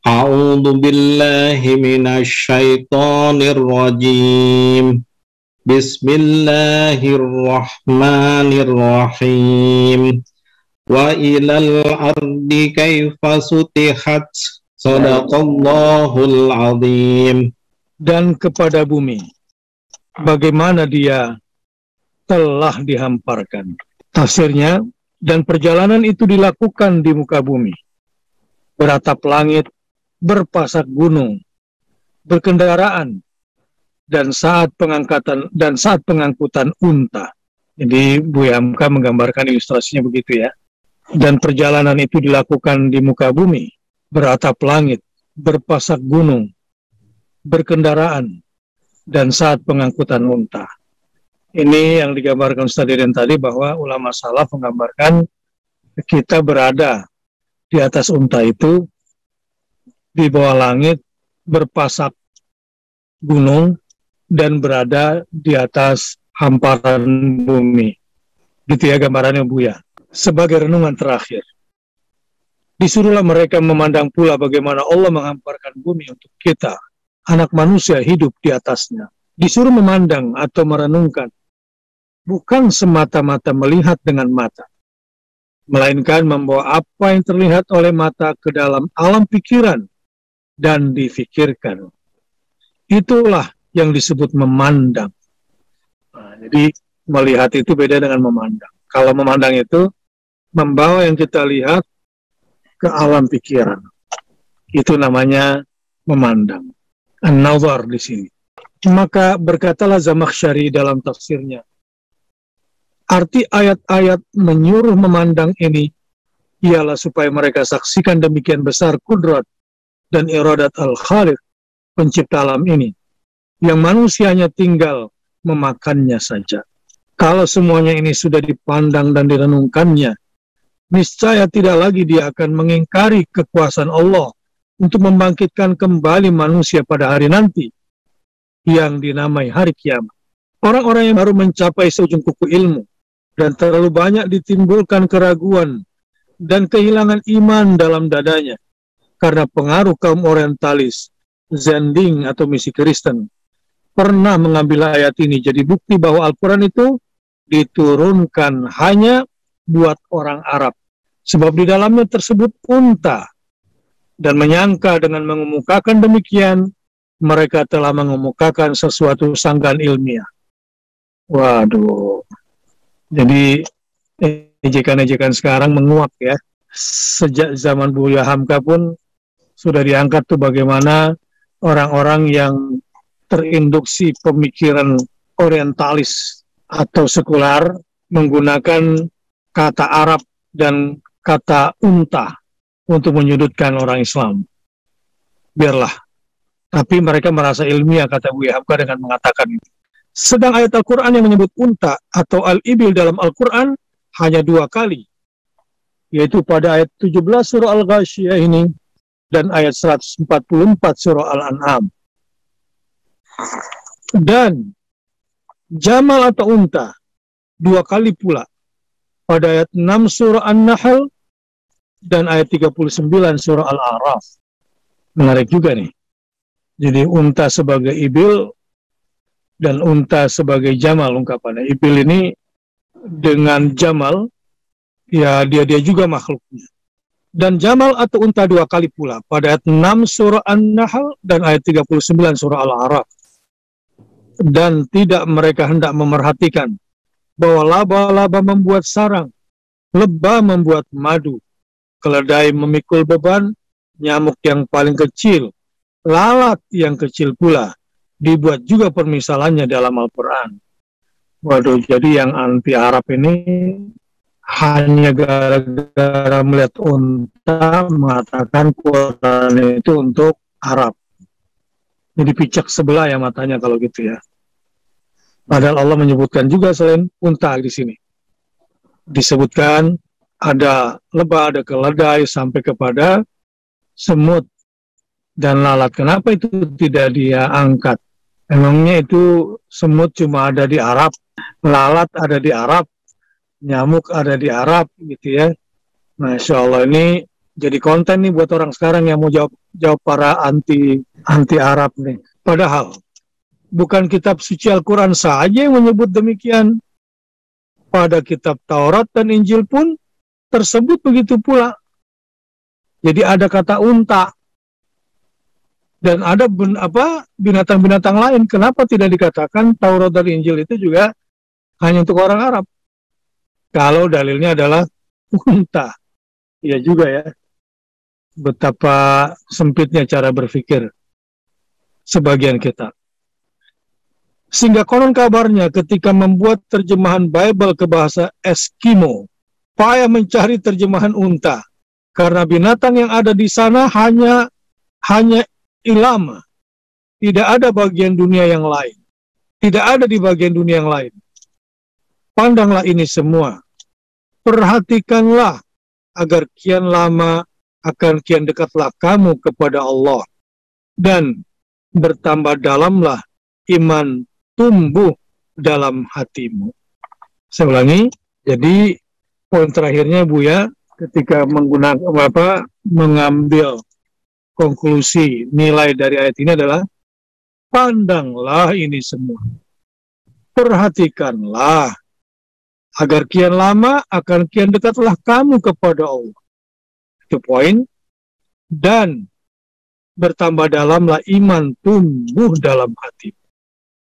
A'udzu billahi minasy syaithanir rajim. Bismillahirrahmanirrahim. Wa ilal ardi kaifa sutihat. Shadaqallahul azim. Dan kepada bumi, bagaimana dia telah dihamparkan. Tafsirnya, dan perjalanan itu dilakukan di muka bumi, beratap langit, berpasak gunung, berkendaraan, dan saat pengangkutan unta. Jadi Buya Hamka menggambarkan ilustrasinya begitu ya. Dan perjalanan itu dilakukan di muka bumi, beratap langit, berpasak gunung, berkendaraan, dan saat pengangkutan unta. Ini yang digambarkan Ustaz Diren tadi, bahwa ulama salaf menggambarkan kita berada di atas unta itu, di bawah langit, berpasak gunung, dan berada di atas hamparan bumi. Gitu ya gambarannya Buya. Sebagai renungan terakhir, disuruhlah mereka memandang pula bagaimana Allah menghamparkan bumi untuk kita, anak manusia hidup di atasnya. Disuruh memandang atau merenungkan, bukan semata-mata melihat dengan mata, melainkan membawa apa yang terlihat oleh mata ke dalam alam pikiran dan difikirkan. Itulah yang disebut memandang. Nah, jadi melihat itu beda dengan memandang. Kalau memandang itu membawa yang kita lihat ke alam pikiran. Itu namanya memandang. An-nazar di sini. Maka berkatalah Zamakhsyari dalam tafsirnya, arti ayat-ayat menyuruh memandang ini ialah supaya mereka saksikan demikian besar kudrat dan iradat al-Khaliq, pencipta alam ini, yang manusianya tinggal memakannya saja. Kalau semuanya ini sudah dipandang dan direnungkannya, niscaya tidak lagi dia akan mengingkari kekuasaan Allah untuk membangkitkan kembali manusia pada hari nanti, yang dinamai hari kiamat. Orang-orang yang baru mencapai seujung kuku ilmu dan terlalu banyak ditimbulkan keraguan dan kehilangan iman dalam dadanya karena pengaruh kaum orientalis, Zending atau misi Kristen, pernah mengambil ayat ini jadi bukti bahwa Al-Quran itu diturunkan hanya buat orang Arab, sebab di dalamnya tersebut unta, dan menyangka dengan mengemukakan demikian mereka telah mengemukakan sesuatu sanggahan ilmiah. Waduh, jadi ejekan-ejekan sekarang menguak ya. Sejak zaman Buya Hamka pun sudah diangkat tuh bagaimana orang-orang yang terinduksi pemikiran orientalis atau sekular menggunakan kata Arab dan kata unta untuk menyudutkan orang Islam. Biarlah. Tapi mereka merasa ilmiah, kata Buya Hamka dengan mengatakan itu. Sedang ayat Al-Quran yang menyebut unta atau al-ibil dalam Al-Quran hanya 2 kali, yaitu pada ayat 17 surah Al-Ghasyiyah ini dan ayat 144 surah Al-An'am. Dan jamal atau unta 2 kali pula pada ayat 6 surah An-Nahl dan ayat 39 surah Al-A'raf. Menarik juga nih. Jadi unta sebagai ibil dan unta sebagai jamal ungkapannya. Ibil ini dengan jamal, ya dia juga makhluknya. Dan jamal atau unta 2 kali pula pada ayat 6 surah An-Nahl dan ayat 39 surah Al-A'raf. Dan tidak mereka hendak memerhatikan bahwa laba-laba membuat sarang, lebah membuat madu, keledai memikul beban, nyamuk yang paling kecil, lalat yang kecil pula, dibuat juga permisalannya dalam Al-Quran. Waduh, jadi yang anti Arab ini hanya gara-gara melihat unta mengatakan Quran itu untuk Arab. Jadi picak sebelah ya matanya kalau gitu ya. Padahal Allah menyebutkan juga selain unta di sini. Disebutkan ada lebah, ada keledai, sampai kepada semut dan lalat. Kenapa itu tidak dia angkat? Emangnya itu semut cuma ada di Arab, lalat ada di Arab, nyamuk ada di Arab gitu ya. Masya Allah, ini Jadi konten nih buat orang sekarang yang mau jawab para anti Arab nih. Padahal bukan kitab suci Al-Quran saja yang menyebut demikian. Pada kitab Taurat dan Injil pun tersebut begitu pula. Jadi ada kata unta dan ada binatang-binatang lain. Kenapa tidak dikatakan Taurat dan Injil itu juga hanya untuk orang Arab? Kalau dalilnya adalah unta. Iya juga ya. Betapa sempitnya cara berpikir sebagian kita. Sehingga konon kabarnya ketika membuat terjemahan Bible ke bahasa Eskimo, payah mencari terjemahan unta. Karena binatang yang ada di sana hanya ilama. Tidak ada bagian dunia yang lain. Tidak ada di bagian dunia yang lain. Pandanglah ini semua. Perhatikanlah agar kian lama akan kian dekatlah kamu kepada Allah. Dan bertambah dalamlah iman tumbuh dalam hatimu. Saya ulangi, jadi poin terakhirnya Buya ketika mengambil konklusi nilai dari ayat ini adalah pandanglah ini semua. Perhatikanlah agar kian lama akan kian dekatlah kamu kepada Allah. Itu poin. Dan bertambah dalamlah iman tumbuh dalam hati.